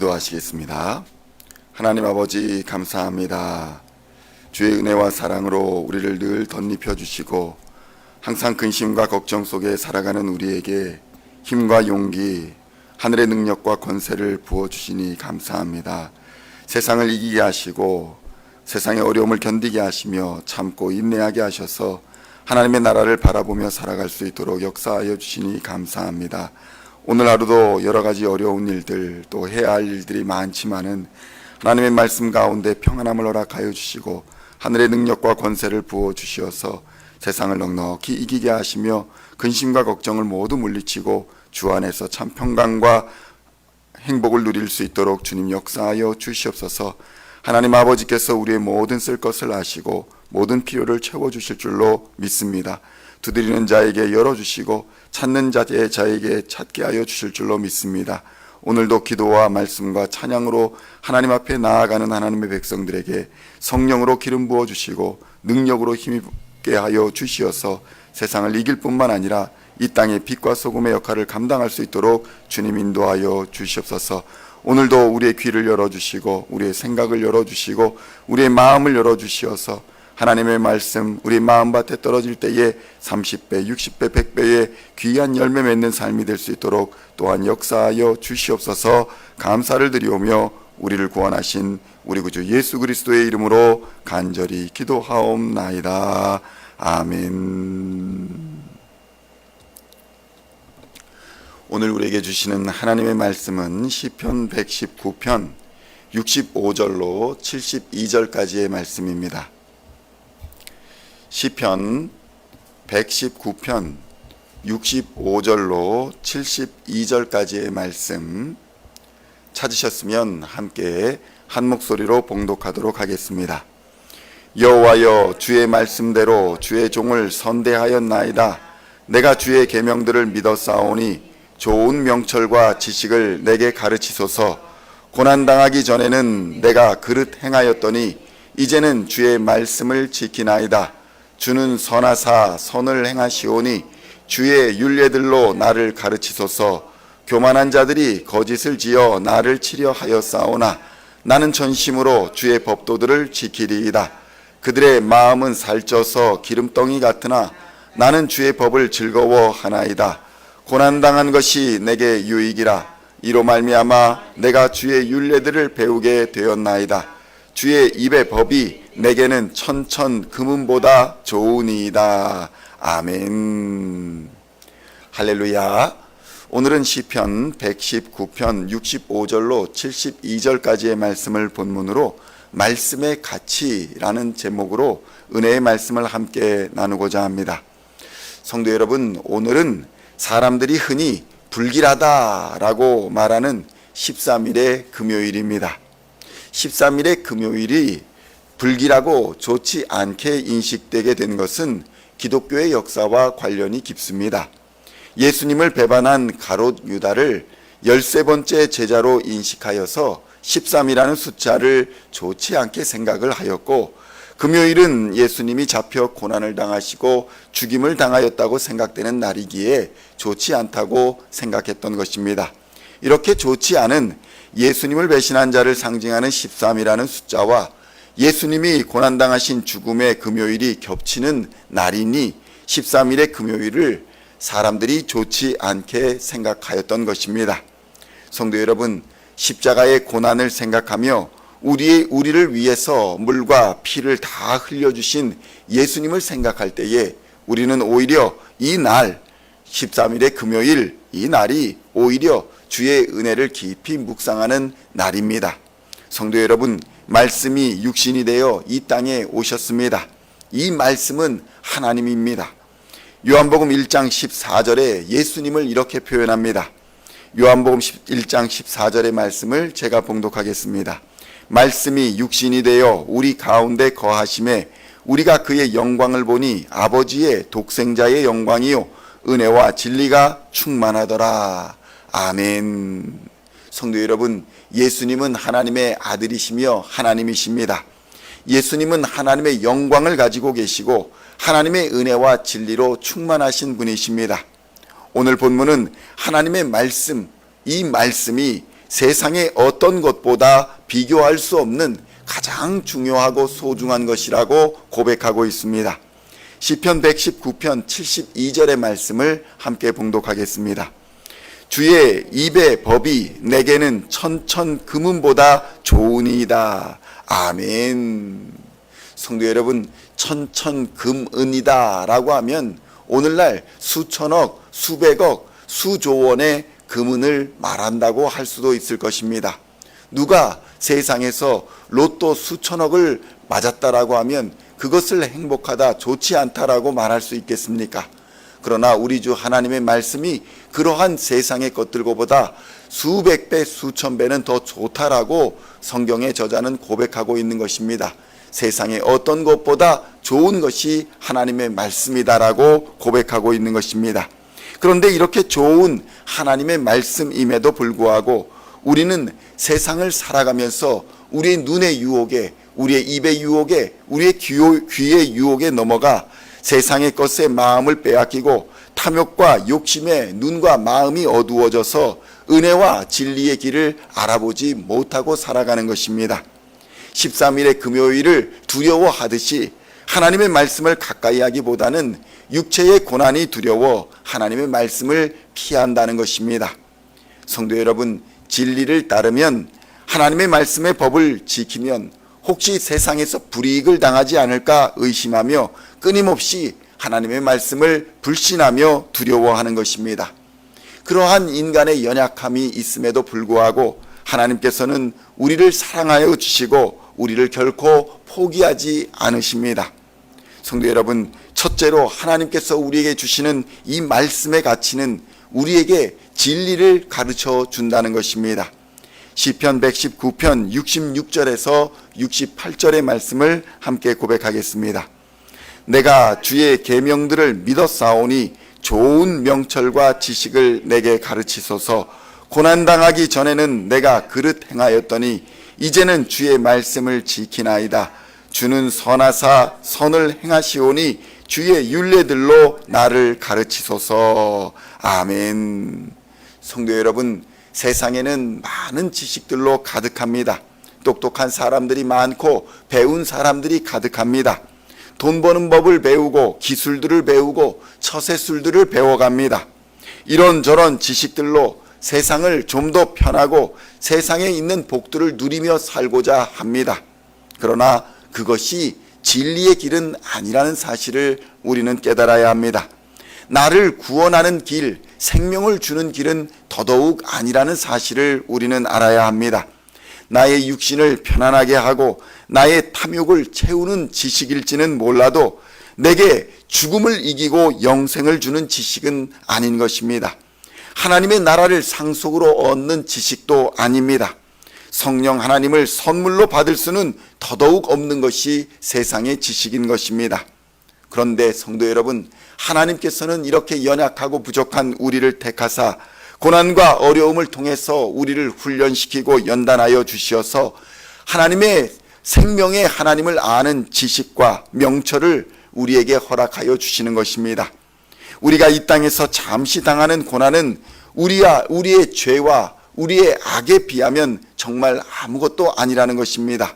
기도하시겠습니다. 하나님 아버지 감사합니다. 주의 은혜와 사랑으로 우리를 늘 덧입혀 주시고 항상 근심과 걱정 속에 살아가는 우리에게 힘과 용기, 하늘의 능력과 권세를 부어주시니 감사합니다. 세상을 이기게 하시고 세상의 어려움을 견디게 하시며 참고 인내하게 하셔서 하나님의 나라를 바라보며 살아갈 수 있도록 역사하여 주시니 감사합니다. 오늘 하루도 여러 가지 어려운 일들, 또 해야 할 일들이 많지만은 하나님의 말씀 가운데 평안함을 허락하여 주시고 하늘의 능력과 권세를 부어 주시어서 세상을 넉넉히 이기게 하시며 근심과 걱정을 모두 물리치고 주 안에서 참 평강과 행복을 누릴 수 있도록 주님 역사하여 주시옵소서. 하나님 아버지께서 우리의 모든 쓸 것을 아시고 모든 필요를 채워주실 줄로 믿습니다. 두드리는 자에게 열어주시고 찾는 자에게 찾게 하여 주실 줄로 믿습니다. 오늘도 기도와 말씀과 찬양으로 하나님 앞에 나아가는 하나님의 백성들에게 성령으로 기름 부어주시고 능력으로 힘있게 하여 주시어서 세상을 이길 뿐만 아니라 이 땅의 빛과 소금의 역할을 감당할 수 있도록 주님 인도하여 주시옵소서. 오늘도 우리의 귀를 열어주시고 우리의 생각을 열어주시고 우리의 마음을 열어주시어서 하나님의 말씀 우리 마음밭에 떨어질 때에 30배, 60배, 100배의 귀한 열매 맺는 삶이 될 수 있도록 또한 역사하여 주시옵소서. 감사를 드리오며 우리를 구원하신 우리 구주 예수 그리스도의 이름으로 간절히 기도하옵나이다. 아멘. 오늘 우리에게 주시는 하나님의 말씀은 시편 119편 65절로 72절까지의 말씀입니다. 시편 119편 65절로 72절까지의 말씀 찾으셨으면 함께 한 목소리로 봉독하도록 하겠습니다. 여호와여, 주의 말씀대로 주의 종을 선대하였나이다. 내가 주의 계명들을 믿었사오니 좋은 명철과 지식을 내게 가르치소서. 고난당하기 전에는 내가 그릇 행하였더니 이제는 주의 말씀을 지키나이다. 주는 선하사 선을 행하시오니 주의 율례들로 나를 가르치소서. 교만한 자들이 거짓을 지어 나를 치려 하였사오나 나는 전심으로 주의 법도들을 지키리이다. 그들의 마음은 살쪄서 기름덩이 같으나 나는 주의 법을 즐거워하나이다. 고난당한 것이 내게 유익이라. 이로 말미암아 내가 주의 율례들을 배우게 되었나이다. 주의 입의 법이 내게는 천천 금은보다 좋으니이다. 아멘. 할렐루야. 오늘은 시편 119편 65절로 72절까지의 말씀을 본문으로 말씀의 가치라는 제목으로 은혜의 말씀을 함께 나누고자 합니다. 성도 여러분, 오늘은 사람들이 흔히 불길하다라고 말하는 13일의 금요일입니다. 13일의 금요일이 불길하고 좋지 않게 인식되게 된 것은 기독교의 역사와 관련이 깊습니다. 예수님을 배반한 가롯 유다를 13번째 제자로 인식하여서 13이라는 숫자를 좋지 않게 생각을 하였고, 금요일은 예수님이 잡혀 고난을 당하시고 죽임을 당하였다고 생각되는 날이기에 좋지 않다고 생각했던 것입니다. 이렇게 좋지 않은 예수님을 배신한 자를 상징하는 13이라는 숫자와 예수님이 고난당하신 죽음의 금요일이 겹치는 날이니 13일의 금요일을 사람들이 좋지 않게 생각하였던 것입니다. 성도 여러분, 십자가의 고난을 생각하며 우리를 위해서 물과 피를 다 흘려주신 예수님을 생각할 때에 우리는 오히려 이 날 13일의 금요일, 이 날이 오히려 주의 은혜를 깊이 묵상하는 날입니다. 성도 여러분, 말씀이 육신이 되어 이 땅에 오셨습니다. 이 말씀은 하나님입니다. 요한복음 1장 14절에 예수님을 이렇게 표현합니다. 요한복음 1장 14절의 말씀을 제가 봉독하겠습니다. 말씀이 육신이 되어 우리 가운데 거하심에 우리가 그의 영광을 보니 아버지의 독생자의 영광이요 은혜와 진리가 충만하더라. 아멘. 성도 여러분, 예수님은 하나님의 아들이시며 하나님이십니다. 예수님은 하나님의 영광을 가지고 계시고 하나님의 은혜와 진리로 충만하신 분이십니다. 오늘 본문은 하나님의 말씀, 이 말씀이 세상의 어떤 것보다 비교할 수 없는 가장 중요하고 소중한 것이라고 고백하고 있습니다. 시편 119편 72절의 말씀을 함께 봉독하겠습니다. 주의 입의 법이 내게는 천천 금은보다 좋으니이다. 아멘. 성도 여러분, 천천 금은이다 라고 하면 오늘날 수천억, 수백억, 수조 원의 금은을 말한다고 할 수도 있을 것입니다. 누가 세상에서 로또 수천억을 맞았다라고 하면 그것을 행복하다, 좋지 않다라고 말할 수 있겠습니까? 그러나 우리 주 하나님의 말씀이 그러한 세상의 것들보다 수백 배, 수천 배는 더 좋다라고 성경의 저자는 고백하고 있는 것입니다. 세상의 어떤 것보다 좋은 것이 하나님의 말씀이다라고 고백하고 있는 것입니다. 그런데 이렇게 좋은 하나님의 말씀임에도 불구하고 우리는 세상을 살아가면서 우리의 눈의 유혹에, 우리의 입의 유혹에, 우리의 귀의 유혹에 넘어가 세상의 것에 마음을 빼앗기고 탐욕과 욕심에 눈과 마음이 어두워져서 은혜와 진리의 길을 알아보지 못하고 살아가는 것입니다. 13일의 금요일을 두려워하듯이 하나님의 말씀을 가까이 하기보다는 육체의 고난이 두려워 하나님의 말씀을 피한다는 것입니다. 성도 여러분, 진리를 따르면 하나님의 말씀의 법을 지키면 혹시 세상에서 불이익을 당하지 않을까 의심하며 끊임없이 하나님의 말씀을 불신하며 두려워하는 것입니다. 그러한 인간의 연약함이 있음에도 불구하고 하나님께서는 우리를 사랑하여 주시고 우리를 결코 포기하지 않으십니다. 성도 여러분, 첫째로 하나님께서 우리에게 주시는 이 말씀의 가치는 우리에게 진리를 가르쳐 준다는 것입니다. 시편 119편 66절에서 68절의 말씀을 함께 고백하겠습니다. 내가 주의 계명들을 믿었사오니 좋은 명철과 지식을 내게 가르치소서. 고난당하기 전에는 내가 그릇 행하였더니 이제는 주의 말씀을 지키나이다. 주는 선하사 선을 행하시오니 주의 율례들로 나를 가르치소서. 아멘. 성도 여러분, 세상에는 많은 지식들로 가득합니다. 똑똑한 사람들이 많고 배운 사람들이 가득합니다. 돈 버는 법을 배우고 기술들을 배우고 처세술들을 배워갑니다. 이런저런 지식들로 세상을 좀 더 편하고 세상에 있는 복들을 누리며 살고자 합니다. 그러나 그것이 진리의 길은 아니라는 사실을 우리는 깨달아야 합니다. 나를 구원하는 길, 생명을 주는 길은 더더욱 아니라는 사실을 우리는 알아야 합니다. 나의 육신을 편안하게 하고 나의 탐욕을 채우는 지식일지는 몰라도 내게 죽음을 이기고 영생을 주는 지식은 아닌 것입니다. 하나님의 나라를 상속으로 얻는 지식도 아닙니다. 성령 하나님을 선물로 받을 수는 더더욱 없는 것이 세상의 지식인 것입니다. 그런데 성도 여러분, 하나님께서는 이렇게 연약하고 부족한 우리를 택하사 고난과 어려움을 통해서 우리를 훈련시키고 연단하여 주시어서 하나님의 생명의 하나님을 아는 지식과 명철을 우리에게 허락하여 주시는 것입니다. 우리가 이 땅에서 잠시 당하는 고난은 우리의 죄와 우리의 악에 비하면 정말 아무것도 아니라는 것입니다.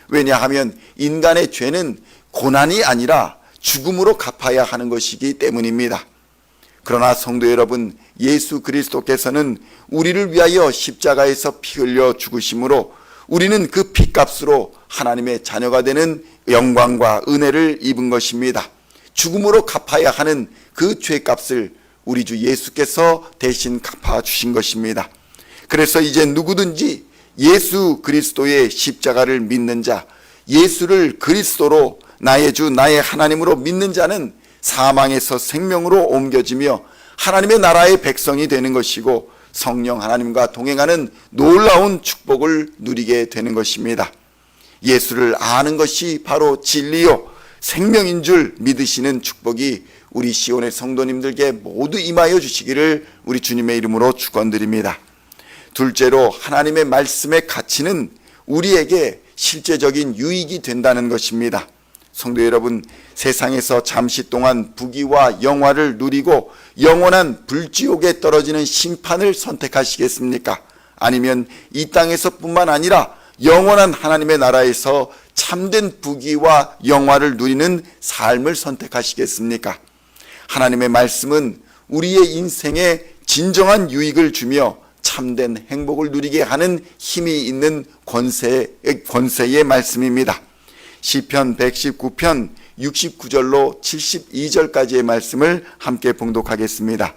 왜냐하면 인간의 죄는 고난이 아니라 죽음으로 갚아야 하는 것이기 때문입니다. 그러나 성도 여러분, 예수 그리스도께서는 우리를 위하여 십자가에서 피 흘려 죽으심으로 우리는 그 피값으로 하나님의 자녀가 되는 영광과 은혜를 입은 것입니다. 죽음으로 갚아야 하는 그 죄값을 우리 주 예수께서 대신 갚아주신 것입니다. 그래서 이제 누구든지 예수 그리스도의 십자가를 믿는 자, 예수를 그리스도로 나의 주 나의 하나님으로 믿는 자는 사망에서 생명으로 옮겨지며 하나님의 나라의 백성이 되는 것이고 성령 하나님과 동행하는 놀라운 축복을 누리게 되는 것입니다. 예수를 아는 것이 바로 진리요 생명인 줄 믿으시는 축복이 우리 시온의 성도님들께 모두 임하여 주시기를 우리 주님의 이름으로 축원드립니다. 둘째로 하나님의 말씀의 가치는 우리에게 실제적인 유익이 된다는 것입니다. 성도 여러분, 세상에서 잠시 동안 부귀와 영화를 누리고 영원한 불지옥에 떨어지는 심판을 선택하시겠습니까? 아니면 이 땅에서뿐만 아니라 영원한 하나님의 나라에서 참된 부귀와 영화를 누리는 삶을 선택하시겠습니까? 하나님의 말씀은 우리의 인생에 진정한 유익을 주며 참된 행복을 누리게 하는 힘이 있는 권세의 말씀입니다. 시편 119편 69절로 72절까지의 말씀을 함께 봉독하겠습니다.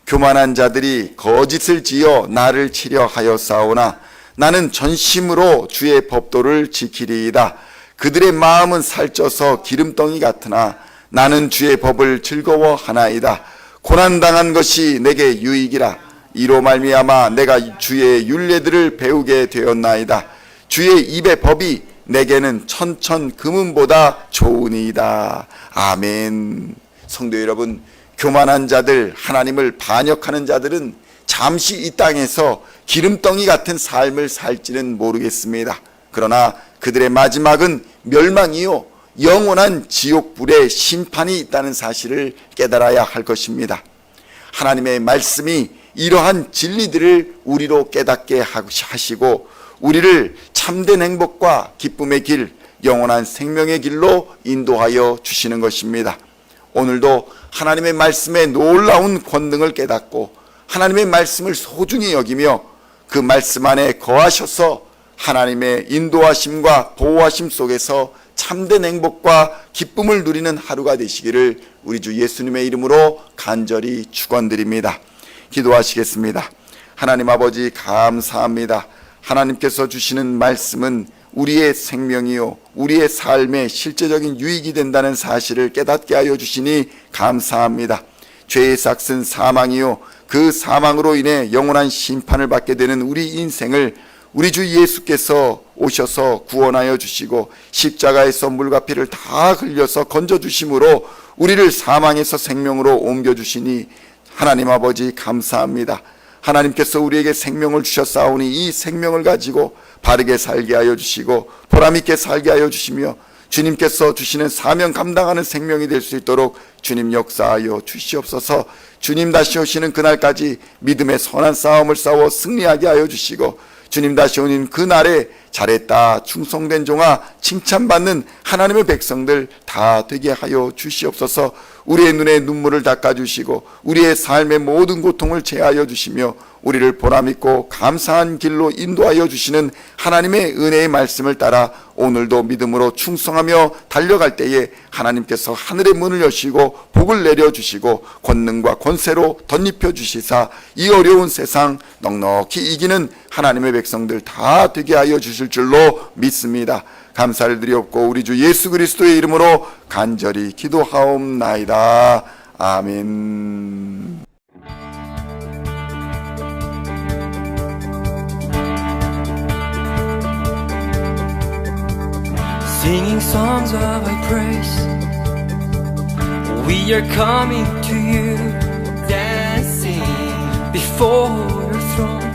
교만한 자들이 거짓을 지어 나를 치려 하였사오나 나는 전심으로 주의 법도를 지키리이다. 그들의 마음은 살쪄서 기름덩이 같으나 나는 주의 법을 즐거워하나이다. 고난당한 것이 내게 유익이라. 이로 말미암아 내가 주의 율례들을 배우게 되었나이다. 주의 입의 법이 내게는 천천 금은보다 좋으니이다. 아멘. 성도 여러분, 교만한 자들, 하나님을 반역하는 자들은 잠시 이 땅에서 기름덩이 같은 삶을 살지는 모르겠습니다. 그러나 그들의 마지막은 멸망이요 영원한 지옥불의 심판이 있다는 사실을 깨달아야 할 것입니다. 하나님의 말씀이 이러한 진리들을 우리로 깨닫게 하시고 우리를 참된 행복과 기쁨의 길, 영원한 생명의 길로 인도하여 주시는 것입니다. 오늘도 하나님의 말씀의 놀라운 권능을 깨닫고 하나님의 말씀을 소중히 여기며 그 말씀 안에 거하셔서 하나님의 인도하심과 보호하심 속에서 참된 행복과 기쁨을 누리는 하루가 되시기를 우리 주 예수님의 이름으로 간절히 축원드립니다. 기도하시겠습니다. 하나님 아버지, 감사합니다. 하나님께서 주시는 말씀은 우리의 생명이요 우리의 삶의 실제적인 유익이 된다는 사실을 깨닫게 하여 주시니 감사합니다. 죄의 삭은 사망이요 그 사망으로 인해 영원한 심판을 받게 되는 우리 인생을 우리 주 예수께서 오셔서 구원하여 주시고 십자가에서 물과 피를 다 흘려서 건져주심으로 우리를 사망에서 생명으로 옮겨주시니 하나님 아버지 감사합니다. 하나님께서 우리에게 생명을 주셨사오니 이 생명을 가지고 바르게 살게 하여 주시고 보람있게 살게 하여 주시며 주님께서 주시는 사명 감당하는 생명이 될 수 있도록 주님 역사하여 주시옵소서. 주님 다시 오시는 그날까지 믿음의 선한 싸움을 싸워 승리하게 하여 주시고 주님 다시 오는 그날에 잘했다 충성된 종아 칭찬받는 하나님의 백성들 다 되게 하여 주시옵소서. 우리의 눈에 눈물을 닦아주시고 우리의 삶의 모든 고통을 제하여 주시며 우리를 보람있고 감사한 길로 인도하여 주시는 하나님의 은혜의 말씀을 따라 오늘도 믿음으로 충성하며 달려갈 때에 하나님께서 하늘의 문을 여시고 복을 내려주시고 권능과 권세로 덧입혀 주시사 이 어려운 세상 넉넉히 이기는 하나님의 백성들 다 되게 하여 주실 줄로 믿습니다. 감사를 드리옵고 우리 주 예수 그리스도의 이름으로 간절히 기도하옵나이다. 아멘. Singing songs of thy praise, we are coming to you, dancing before your throne.